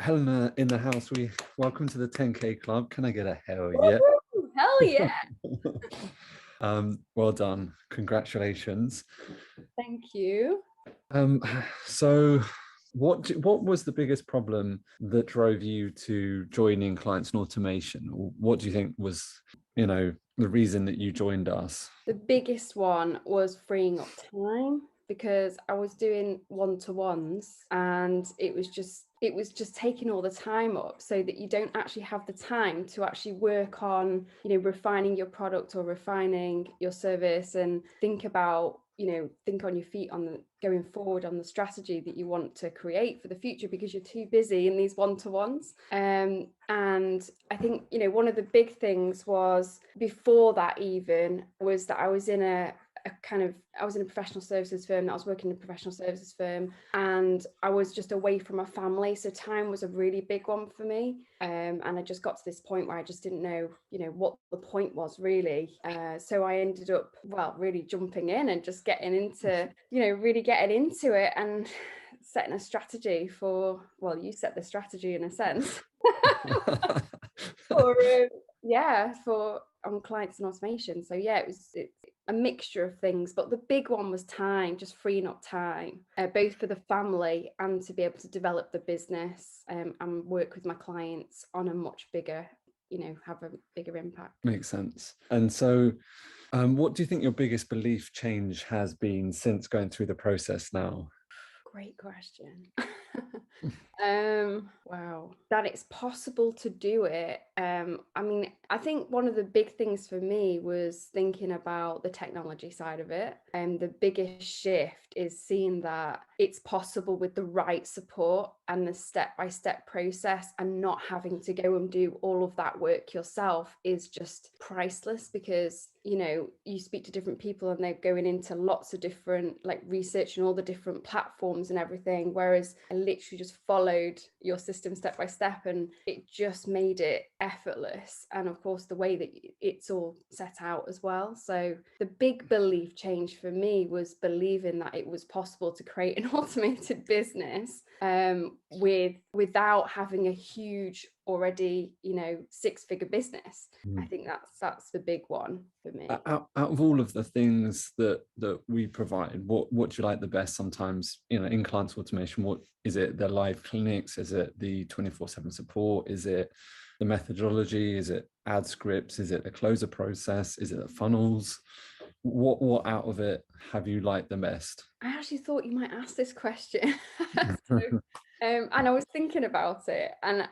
Helena in the house. We welcome to the 10K club. Can I get a hell yeah? Woohoo! Hell yeah! Well done. Congratulations. Thank you. Um, so what was the biggest problem that drove you to joining Clients and Automation? Or what do you think was, the reason that you joined us? The biggest one was freeing up time because I was doing one-to-ones and it was just taking all the time up so that you don't actually have the time to actually work on, refining your product or refining your service and think about, think on your feet on the going forward on the strategy that you want to create for the future because you're too busy in these one-to-ones. And I think, one of the big things was before that even was that I was in a professional services firm. I was working in a professional services firm and I was just away from my family. So time was a really big one for me. And I just got to this point where I just didn't know, what the point was really. So I ended up, really jumping in and just getting into, really getting into it and setting a strategy you set the strategy in a sense. for for on clients and automation. So it's a mixture of things, but the big one was time, just freeing up time, both for the family and to be able to develop the business and work with my clients on a much bigger, have a bigger impact. Makes sense. And so what do you think your biggest belief change has been since going through the process now? Great question. Wow, that it's possible to do it. I think one of the big things for me was thinking about the technology side of it. And the biggest shift is seeing that it's possible with the right support and the step-by-step process, and not having to go and do all of that work yourself is just priceless because you speak to different people and they're going into lots of different research and all the different platforms and everything, whereas I literally just followed your system step by step and it just made it effortless, and of course the way that it's all set out as well. So the big belief change for me was believing that it was possible to create an automated business without having a huge already six-figure business. I think that's the big one for me. Out of all of the things that we provide, what do you like the best? Sometimes in clients automation, what is it? The live clinics? Is it the 24/7 support? Is it the methodology? Is it ad scripts? Is it the closer process? Is it the funnels? What out of it have you liked the best? I actually thought you might ask this question. And I was thinking about it, and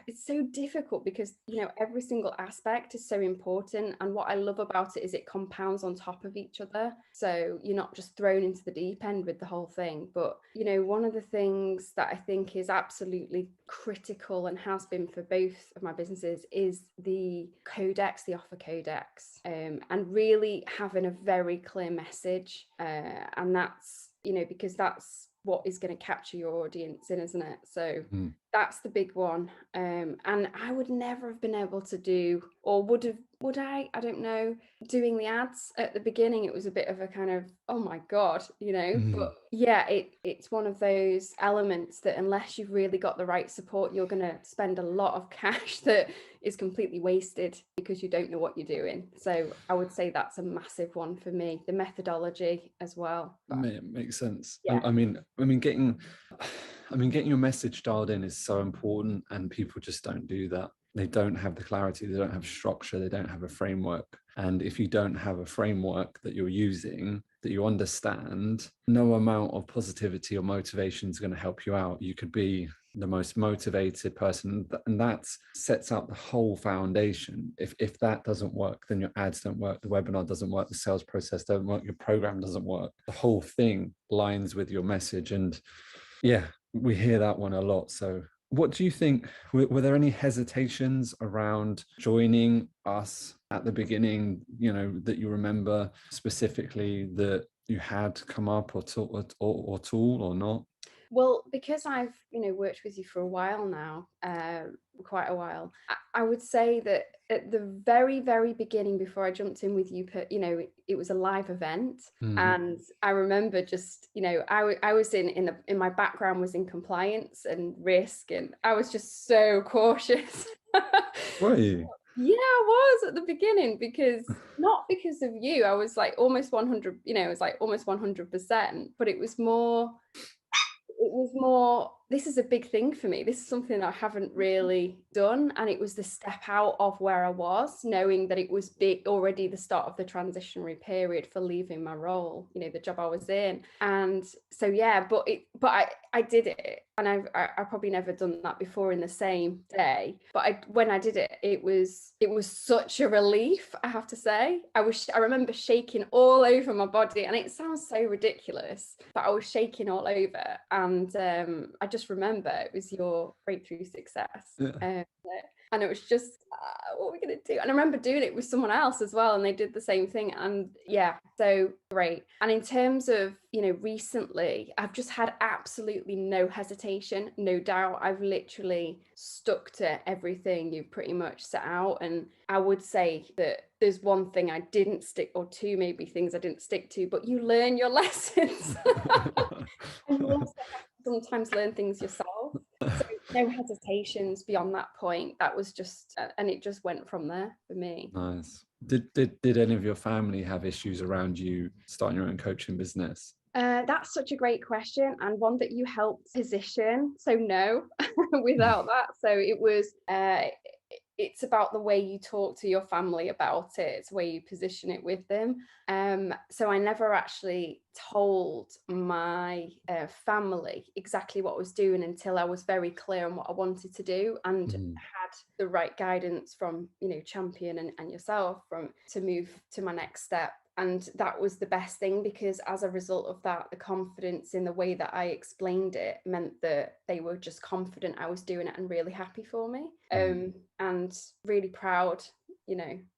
it's so difficult because every single aspect is so important, and what I love about it is it compounds on top of each other, so you're not just thrown into the deep end with the whole thing. But one of the things that I think is absolutely critical and has been for both of my businesses is the codex, the offer codex, and really having a very clear message, and that's because that's what is going to capture your audience in, isn't it? So that's the big one. And I would never have been able to do, or would I don't know, doing the ads at the beginning. It was a bit of a kind of, oh my God, but yeah, it's one of those elements that unless you've really got the right support, you're going to spend a lot of cash that is completely wasted because you don't know what you're doing. So I would say that's a massive one for me, the methodology as well. It makes sense. Yeah. I mean, getting your message dialed in is so important, and people just don't do that. They don't have the clarity, they don't have structure, they don't have a framework. And if you don't have a framework that you're using, that you understand, no amount of positivity or motivation is going to help you out. You could be the most motivated person, and that sets up the whole foundation. If that doesn't work, then your ads don't work, the webinar doesn't work, the sales process doesn't work, your program doesn't work. The whole thing lines with your message. And yeah, we hear that one a lot. So what do you think? Were there any hesitations around joining us at the beginning, that you remember specifically that you had come up or tool or not? Well, because I've, worked with you for a while now, quite a while, I would say that at the very, very beginning, before I jumped in with you, it was a live event. And I remember just, I was in my background was in compliance and risk, and I was just so cautious. Were you? Yeah, I was at the beginning, not because of you. I was like almost 100, it was like almost 100%, but it was more, this is a big thing for me. This is something I haven't really done. And it was the step out of where I was, knowing that it was already the start of the transitionary period for leaving my role, the job I was in. And so, yeah, but I did it. And I probably never done that before in the same day. But when I did it, it was such a relief, I have to say. I remember shaking all over my body, and it sounds so ridiculous, but I was shaking all over. And I just remember it was your breakthrough success. Yeah. And it was just, what are we going to do? And I remember doing it with someone else as well, and they did the same thing. And yeah, so great. And in terms of, recently, I've just had absolutely no hesitation, no doubt. I've literally stuck to everything you've pretty much set out. And I would say that there's one thing I didn't stick, or two maybe things I didn't stick to, but you learn your lessons. And you also have to sometimes learn things yourself. So no hesitations beyond that point. That was just, and it just went from there for me. Nice. Did any of your family have issues around you starting your own coaching business? That's such a great question, and one that you helped position. So no, without that. So it was, it's about the way you talk to your family about it. It's the way you position it with them. So I never actually told my family exactly what I was doing until I was very clear on what I wanted to do, and had the right guidance from, Champion and yourself to move to my next step. And that was the best thing, because as a result of that, the confidence in the way that I explained it meant that they were just confident I was doing it and really happy for me, and really proud,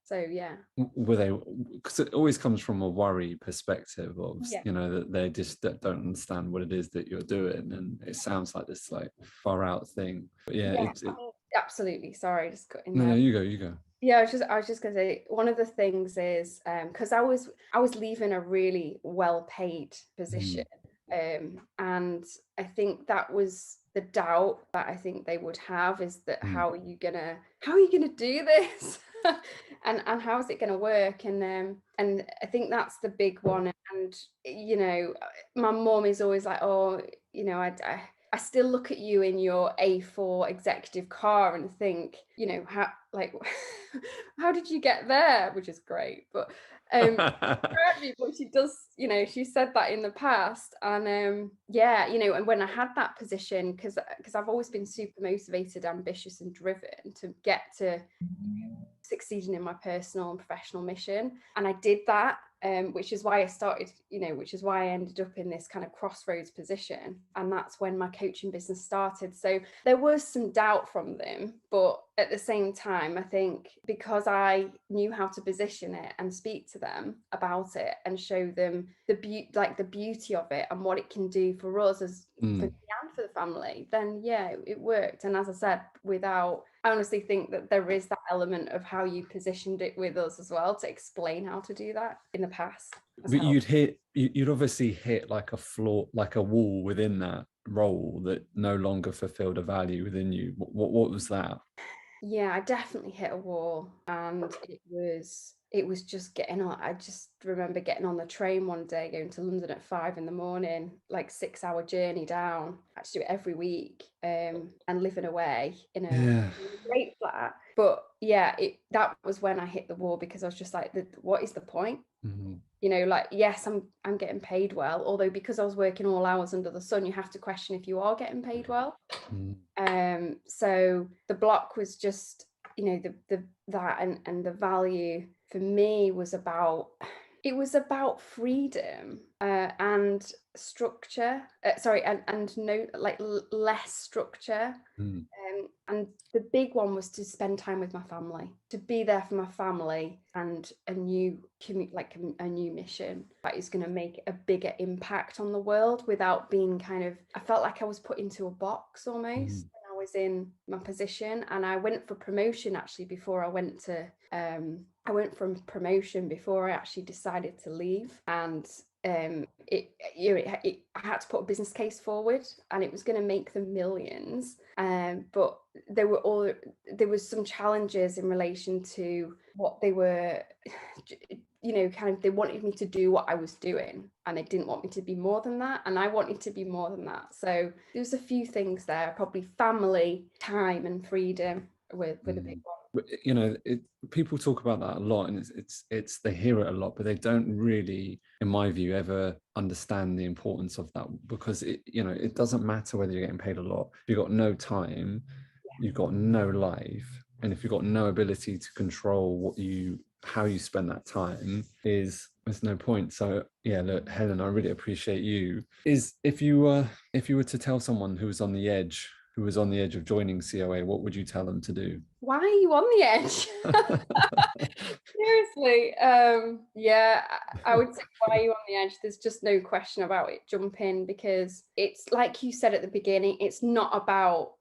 so yeah. Were they, because it always comes from a worry perspective of, Yeah. that they just don't understand what it is that you're doing, and it sounds like this like far out thing. But yeah, absolutely. Sorry, just got in no, there. you go. Yeah, I was just gonna say, one of the things is, because I was leaving a really well-paid position, and I think that was the doubt that I think they would have, is that how are you gonna do this, and how is it gonna work, and I think that's the big one. And my mom is always like, oh, I still look at you in your A4 executive car and think, how, like, how did you get there? Which is great, but but she does, she said that in the past. And and when I had that position, because I've always been super motivated, ambitious, and driven to get to succeeding in my personal and professional mission, and I did that, which is why I started, which is why I ended up in this kind of crossroads position, and that's when my coaching business started. So there was some doubt from them, but at the same time, I think because I knew how to position it and speak to them about it and show them the beauty of it and what it can do for us as for me and for the family, then yeah, it worked. And as I said, I honestly think that there is that element of how you positioned it with us as well, to explain how to do that in the past. But you'd obviously hit like a floor, like a wall within that role that no longer fulfilled a value within you. What was that? Yeah, I definitely hit a wall, and it was just getting on. I just remember getting on the train one day, going to London at 5 a.m, like 6-hour journey down. I had to do it every week, and living away in a great flat. But yeah, that was when I hit the wall, because I was just like, what is the point? Like, yes, I'm getting paid well, although because I was working all hours under the sun, you have to question if you are getting paid well. So the block was just, that and the value for me was about freedom, and structure, and no, like less structure. And the big one was to spend time with my family, to be there for my family, and a new a new mission that is going to make a bigger impact on the world without being I felt like I was put into a box almost. I was in my position, and I went for promotion actually before I went to I went from promotion before I actually decided to leave. And I had to put a business case forward, and it was going to make them millions. But there was some challenges in relation to what they were, they wanted me to do what I was doing, and they didn't want me to be more than that, and I wanted to be more than that. So there's a few things there, probably family, time, and freedom with a big one. People talk about that a lot, and it's they hear it a lot, but they don't really, in my view, ever understand the importance of that, because it doesn't matter whether you're getting paid a lot. If you've got no time, you've got no life, and if you've got no ability to control how you spend that time, there's no point. So yeah, look, Helen, I really appreciate you. If you were to tell someone who was on the edge of joining COA, what would you tell them to do? Why are you on the edge? Seriously. Yeah, I would say, why are you on the edge? There's just no question about it. Jump in, because it's like you said at the beginning, it's not about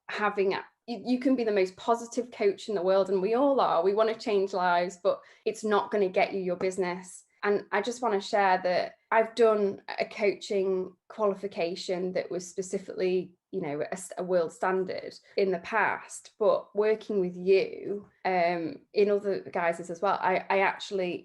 you can be the most positive coach in the world, and we all are. We want to change lives, but it's not going to get you your business. And I just want to share that I've done a coaching qualification that was specifically, a world standard in the past, but working with you in other guises as well, I actually,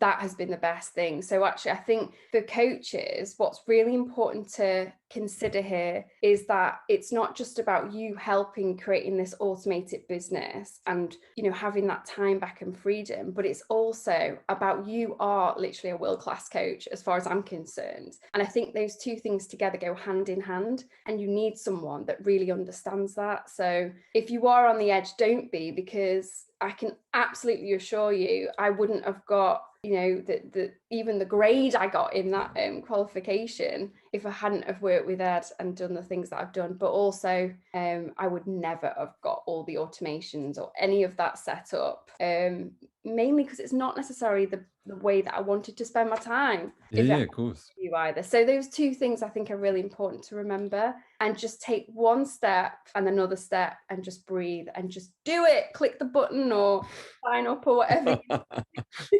that has been the best thing. So actually, I think for coaches, what's really important to consider here is that it's not just about you helping creating this automated business and, having that time back and freedom, but it's also about you are literally a world-class coach as far as I'm concerned. And I think those two things together go hand in hand, and you need someone that really understands that. So if you are on the edge, don't be, because I can absolutely assure you, I wouldn't have got, even the grade I got in that qualification if I hadn't have worked with Ed and done the things that I've done. But also, I would never have got all the automations or any of that set up, mainly because it's not necessarily the way that I wanted to spend my time. Yeah, of course. You either. So those two things I think are really important to remember, and just take one step and another step and just breathe and just do it. Click the button or sign up or whatever.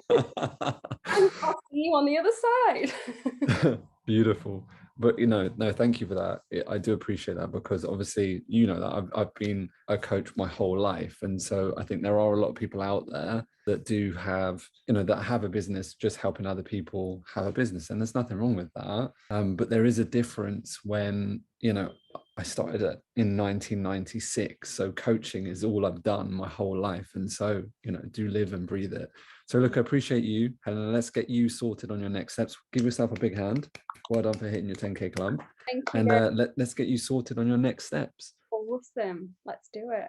And I'll see you on the other side. Beautiful. But no, thank you for that. I do appreciate that, because obviously that I've been a coach my whole life, and so I think there are a lot of people out there that do have that have a business just helping other people have a business, and there's nothing wrong with that. But there is a difference when I started in 1996, so coaching is all I've done my whole life, and so do live and breathe it. So look, I appreciate you, Helena. Let's get you sorted on your next steps. Give yourself a big hand. Well done for hitting your 10K club. Thank you. And let's get you sorted on your next steps. Awesome. Let's do it.